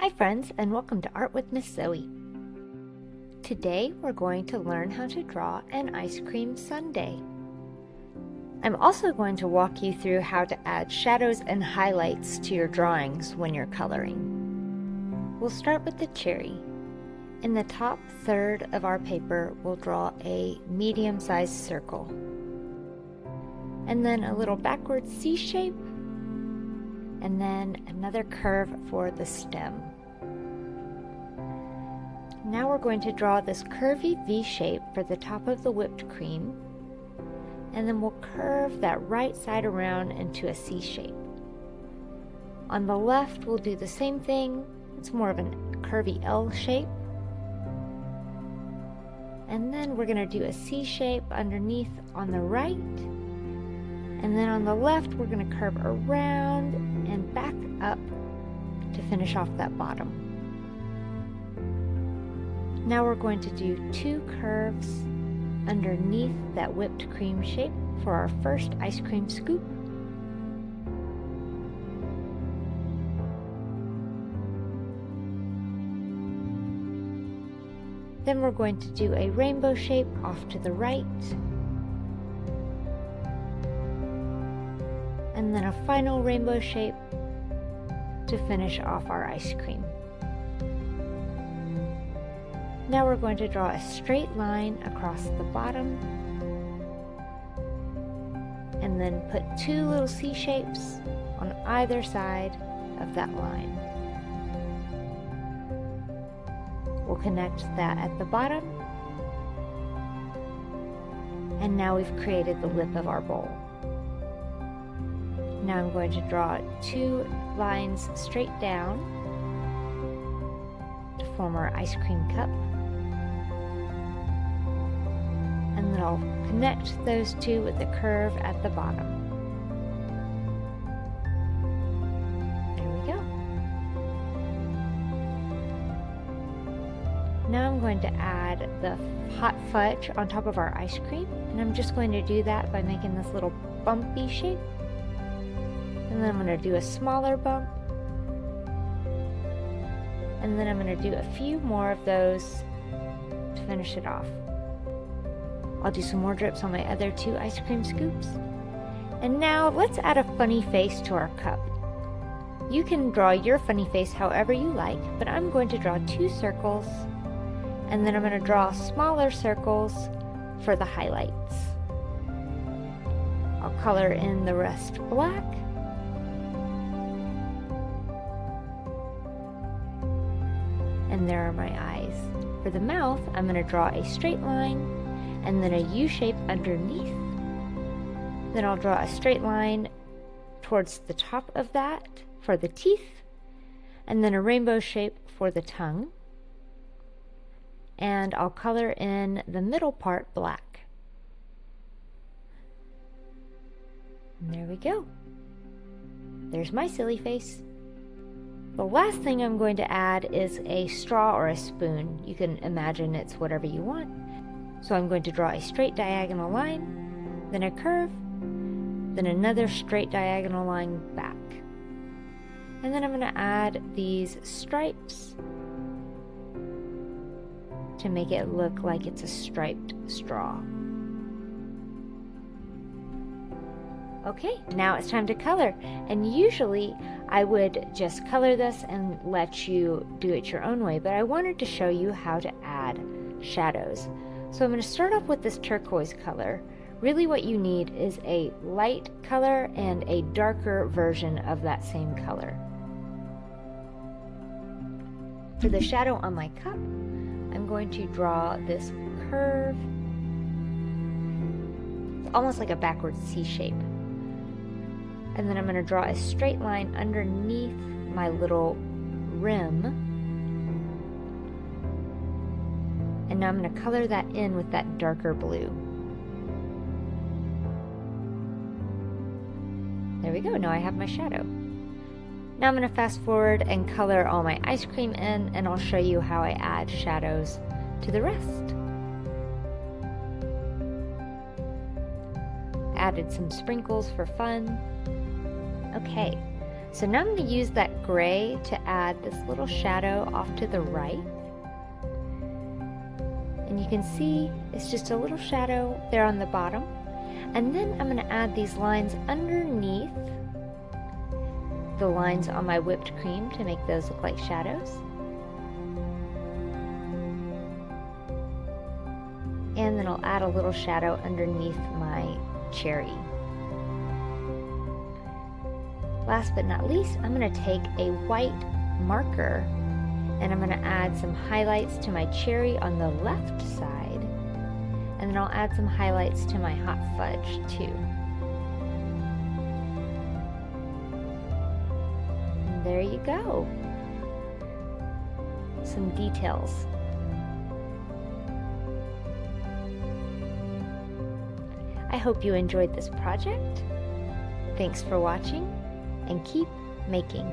Hi friends, and welcome to Art with Miss Zoe. Today we're going to learn how to draw an ice cream sundae. I'm also going to walk you through how to add shadows and highlights to your drawings when you're coloring. We'll start with the cherry. In the top third of our paper, we'll draw a medium-sized circle, and then a little backward C shape, and then another curve for the stem. Now we're going to draw this curvy V shape for the top of the whipped cream, and then we'll curve that right side around into a C shape. On the left, we'll do the same thing. It's more of a curvy L shape. And then we're going to do a C shape underneath on the right. And then on the left, we're going to curve around and back up to finish off that bottom. Now we're going to do two curves underneath that whipped cream shape for our first ice cream scoop. Then we're going to do a rainbow shape off to the right. And then a final rainbow shape to finish off our ice cream. Now we're going to draw a straight line across the bottom, and then put two little C shapes on either side of that line. We'll connect that at the bottom, and now we've created the lip of our bowl. Now I'm going to draw two lines straight down to form our ice cream cup. And then I'll connect those two with the curve at the bottom. There we go. Now I'm going to add the hot fudge on top of our ice cream, and I'm just going to do that by making this little bumpy shape. And then I'm going to do a smaller bump. And then I'm going to do a few more of those to finish it off. I'll do some more drips on my other two ice cream scoops. And now let's add a funny face to our cup. You can draw your funny face however you like, but I'm going to draw two circles, and then I'm going to draw smaller circles for the highlights. I'll color in the rest black. And there are my eyes. For the mouth, I'm going to draw a straight line and then a U shape underneath. Then I'll draw a straight line towards the top of that for the teeth, and then a rainbow shape for the tongue. And I'll color in the middle part black. And there we go. There's my silly face. The last thing I'm going to add is a straw or a spoon. You can imagine it's whatever you want. So I'm going to draw a straight diagonal line, then a curve, then another straight diagonal line back. And then I'm going to add these stripes to make it look like it's a striped straw. Okay, now it's time to color, and usually I would just color this and let you do it your own way, but I wanted to show you how to add shadows. So I'm going to start off with this turquoise color. Really what you need is a light color and a darker version of that same color. For the shadow on my cup, I'm going to draw this curve, almost like a backwards C shape. And then I'm going to draw a straight line underneath my little rim. And now I'm going to color that in with that darker blue. There we go, now I have my shadow. Now I'm going to fast forward and color all my ice cream in, and I'll show you how I add shadows to the rest. Added some sprinkles for fun. Okay, So now I'm going to use that gray to add this little shadow off to the right. And you can see it's just a little shadow there on the bottom. And then I'm going to add these lines underneath the lines on my whipped cream to make those look like shadows. And then I'll add a little shadow underneath my cherry. Last but not least, I'm going to take a white marker and I'm going to add some highlights to my cherry on the left side, and then I'll add some highlights to my hot fudge too. And there you go. Some details. I hope you enjoyed this project. Thanks for watching, and keep making.